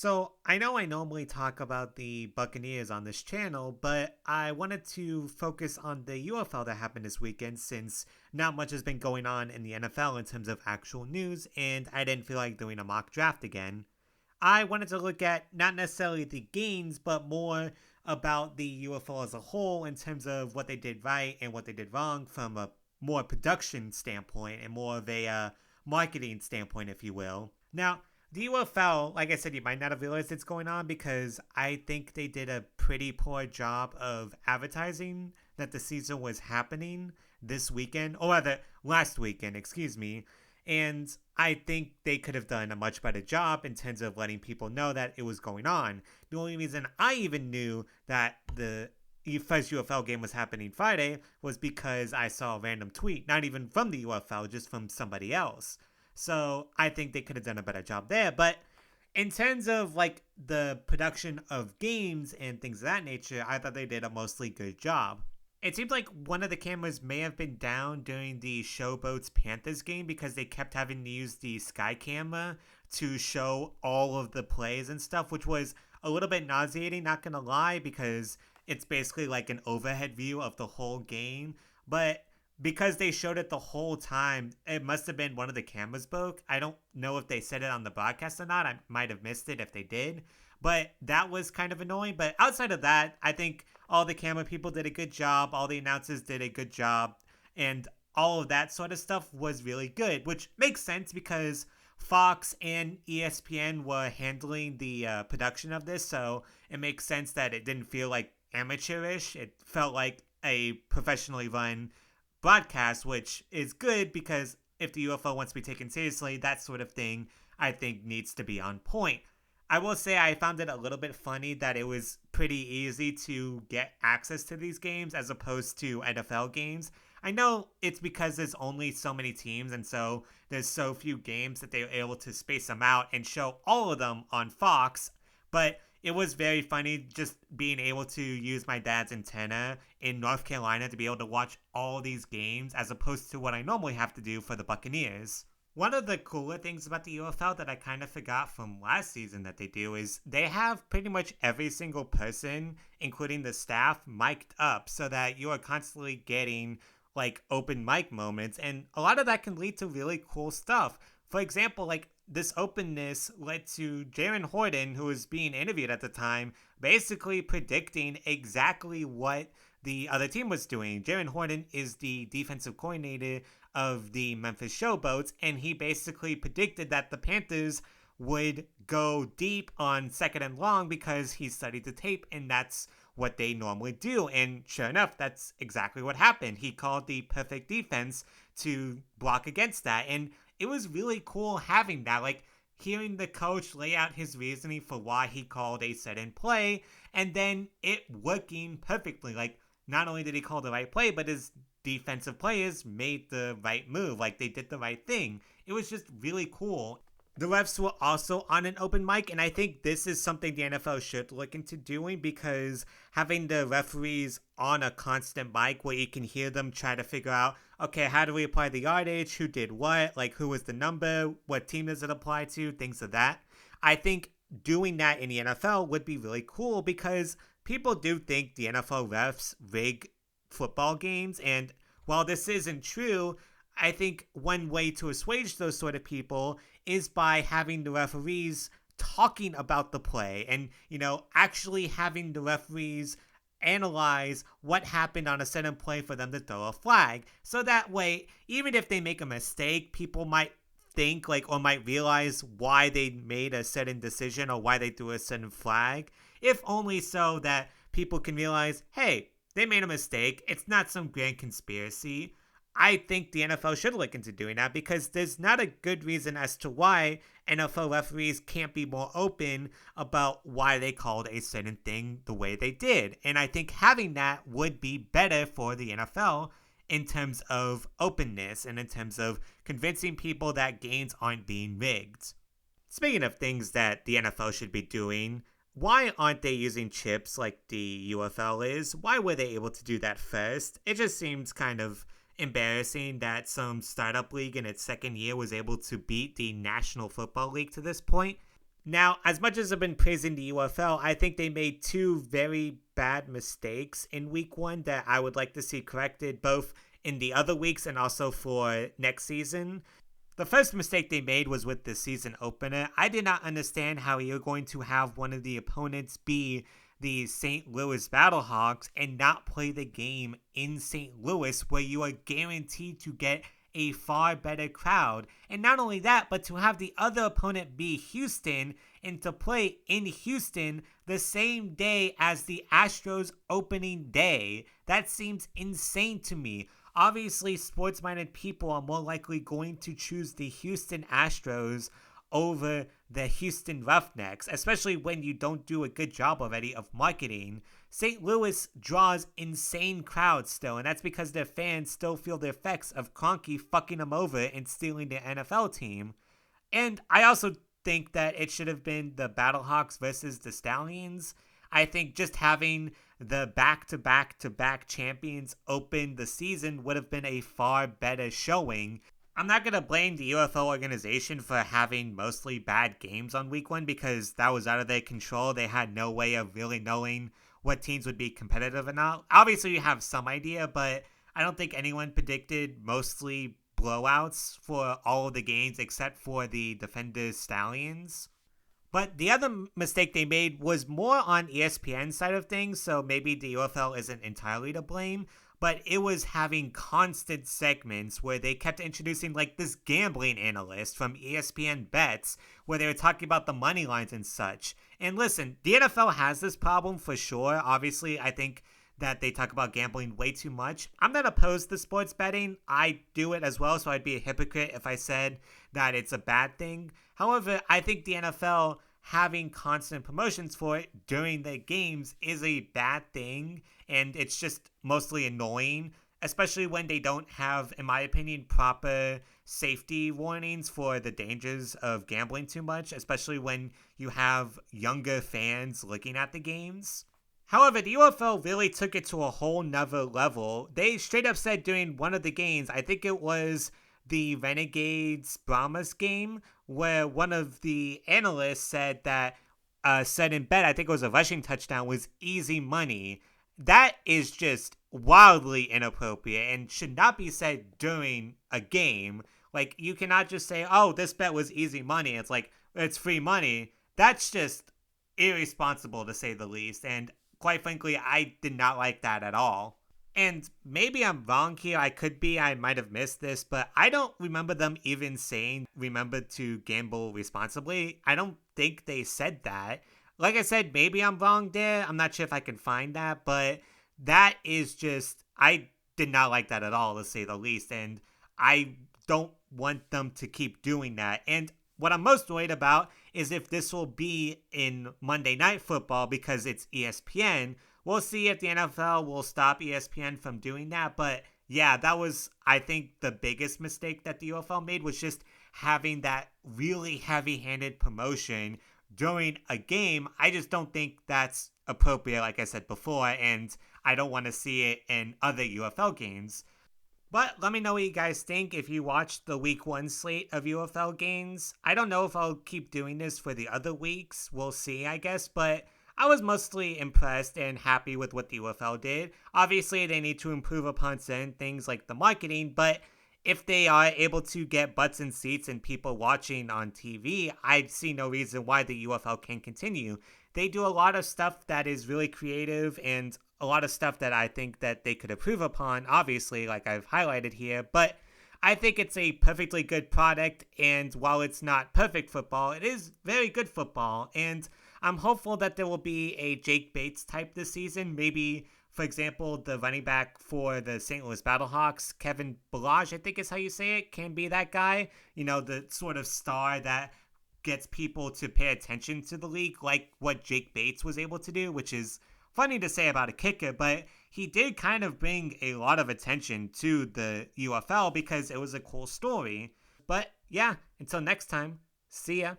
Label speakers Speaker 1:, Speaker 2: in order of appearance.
Speaker 1: So, I know I normally talk about the Buccaneers on this channel, but I wanted to focus on the UFL that happened this weekend since not much has been going on in the NFL in terms of actual news, and I didn't feel like doing a mock draft again. I wanted to look at not necessarily the gains, but more about the UFL as a whole in terms of what they did right and what they did wrong from a more production standpoint and more of a marketing standpoint, if you will. Now, the UFL, like I said, you might not have realized it's going on because I think they did a pretty poor job of advertising that the season was happening this weekend, or rather, last weekend, excuse me. And I think they could have done a much better job in terms of letting people know that it was going on. The only reason I even knew that the first UFL game was happening Friday was because I saw a random tweet, not even from the UFL, just from somebody else. So I think they could have done a better job there. But in terms of like the production of games and things of that nature, I thought they did a mostly good job. It seems like one of the cameras may have been down during the Showboats Panthers game because they kept having to use the sky camera to show all of the plays and stuff, which was a little bit nauseating, not gonna lie, because it's basically like an overhead view of the whole game. But because they showed it the whole time, it must have been one of the cameras broke. I don't know if they said it on the broadcast or not. I might have missed it if they did. But that was kind of annoying. But outside of that, I think all the camera people did a good job. All the announcers did a good job. And all of that sort of stuff was really good, which makes sense because Fox and ESPN were handling the production of this. So it makes sense that it didn't feel like amateurish. It felt like a professionally run broadcast, which is good because if the UFO wants to be taken seriously, that sort of thing I think needs to be on point. I will say I found it a little bit funny that it was pretty easy to get access to these games as opposed to NFL games. I know it's because there's only so many teams and so there's so few games that they were able to space them out and show all of them on Fox, but it was very funny just being able to use my dad's antenna in North Carolina to be able to watch all these games as opposed to what I normally have to do for the Buccaneers. One of the cooler things about the UFL that I kind of forgot from last season that they do is they have pretty much every single person, including the staff, mic'd up so that you are constantly getting like open mic moments, and a lot of that can lead to really cool stuff. For example, like this openness led to Jaron Horton, who was being interviewed at the time, basically predicting exactly what the other team was doing. Jaron Horton is the defensive coordinator of the Memphis Showboats, and he basically predicted that the Panthers would go deep on second and long because he studied the tape, and that's what they normally do. And sure enough, that's exactly what happened. He called the perfect defense to block against that. And it was really cool having that. Like, hearing the coach lay out his reasoning for why he called a certain play and then it working perfectly. Like, not only did he call the right play, but his defensive players made the right move. Like, they did the right thing. It was just really cool. The refs were also on an open mic, and I think this is something the NFL should look into doing because having the referees on a constant mic where you can hear them try to figure out, okay, how do we apply the yardage, who did what, like who was the number, what team does it apply to, things of that. I think doing that in the NFL would be really cool because people do think the NFL refs rig football games, and while this isn't true, I think one way to assuage those sort of people is by having the referees talking about the play and, actually having the referees analyze what happened on a certain play for them to throw a flag. So that way, even if they make a mistake, people might think or might realize why they made a certain decision or why they threw a certain flag, if only so that people can realize, hey, they made a mistake. It's not some grand conspiracy. I think the NFL should look into doing that because there's not a good reason as to why NFL referees can't be more open about why they called a certain thing the way they did. And I think having that would be better for the NFL in terms of openness and in terms of convincing people that games aren't being rigged. Speaking of things that the NFL should be doing, why aren't they using chips like the UFL is? Why were they able to do that first? It just seems kind of embarrassing that some startup league in its second year was able to beat the National Football League to this point. Now, as much as I've been praising the UFL, I think they made two very bad mistakes in week one that I would like to see corrected both in the other weeks and also for next season. The first mistake they made was with the season opener. I did not understand how you're going to have one of the opponents be the St. Louis Battlehawks and not play the game in St. Louis where you are guaranteed to get a far better crowd. And not only that, but to have the other opponent be Houston and to play in Houston the same day as the Astros opening day. That seems insane to me. Obviously, sports-minded people are more likely going to choose the Houston Astros over the Houston Roughnecks, especially when you don't do a good job already of marketing. St. Louis draws insane crowds still, and that's because their fans still feel the effects of Kroenke fucking them over and stealing the NFL team. And I also think that it should have been the Battlehawks versus the Stallions. I think just having the back-to-back-to-back champions open the season would have been a far better showing. I'm not going to blame the UFL organization for having mostly bad games on week one because that was out of their control. They had no way of really knowing what teams would be competitive or not. Obviously, you have some idea, but I don't think anyone predicted mostly blowouts for all of the games except for the Defenders Stallions. But the other mistake they made was more on ESPN's side of things, so maybe the UFL isn't entirely to blame, but it was having constant segments where they kept introducing like this gambling analyst from ESPN Bets where they were talking about the money lines and such. And listen, the NFL has this problem for sure. Obviously, I think that they talk about gambling way too much. I'm not opposed to sports betting. I do it as well, so I'd be a hypocrite if I said that it's a bad thing. However, I think the NFL having constant promotions for it during the games is a bad thing, and it's just mostly annoying, especially when they don't have, in my opinion, proper safety warnings for the dangers of gambling too much, especially when you have younger fans looking at the games. However, the UFL really took it to a whole nother level. They straight up said during one of the games, I think it was the Renegades Brahmas game, where one of the analysts said that said in bet, I think it was a rushing touchdown, was easy money. That is just wildly inappropriate and should not be said during a game. Like, you cannot just say, oh, this bet was easy money. It's like, it's free money. That's just irresponsible to say the least. And quite frankly, I did not like that at all. And maybe I'm wrong here, I could be, I might have missed this, but I don't remember them even saying, remember to gamble responsibly. I don't think they said that. Like I said, maybe I'm wrong there. I'm not sure if I can find that, but that is just, I did not like that at all, to say the least. And I don't want them to keep doing that. And what I'm most worried about is if this will be in Monday Night Football because it's ESPN. We'll see if the NFL will stop ESPN from doing that. But yeah, that was, I think, the biggest mistake that the UFL made was just having that really heavy-handed promotion during a game. I just don't think that's appropriate, like I said before, and I don't want to see it in other UFL games. But let me know what you guys think if you watched the week one slate of UFL games. I don't know if I'll keep doing this for the other weeks. We'll see, I guess. But I was mostly impressed and happy with what the UFL did. Obviously, they need to improve upon certain things like the marketing. But if they are able to get butts in seats and people watching on TV, I see no reason why the UFL can continue. They do a lot of stuff that is really creative and a lot of stuff that I think that they could improve upon, obviously, like I've highlighted here, but I think it's a perfectly good product, and while it's not perfect football, it is very good football, and I'm hopeful that there will be a Jake Bates type this season, maybe, for example, the running back for the St. Louis Battlehawks, Kevin Balaj, I think is how you say it, can be that guy, you know, the sort of star that gets people to pay attention to the league, like what Jake Bates was able to do, which is funny to say about a kicker, but he did kind of bring a lot of attention to the UFL because it was a cool story. But yeah, until next time, see ya.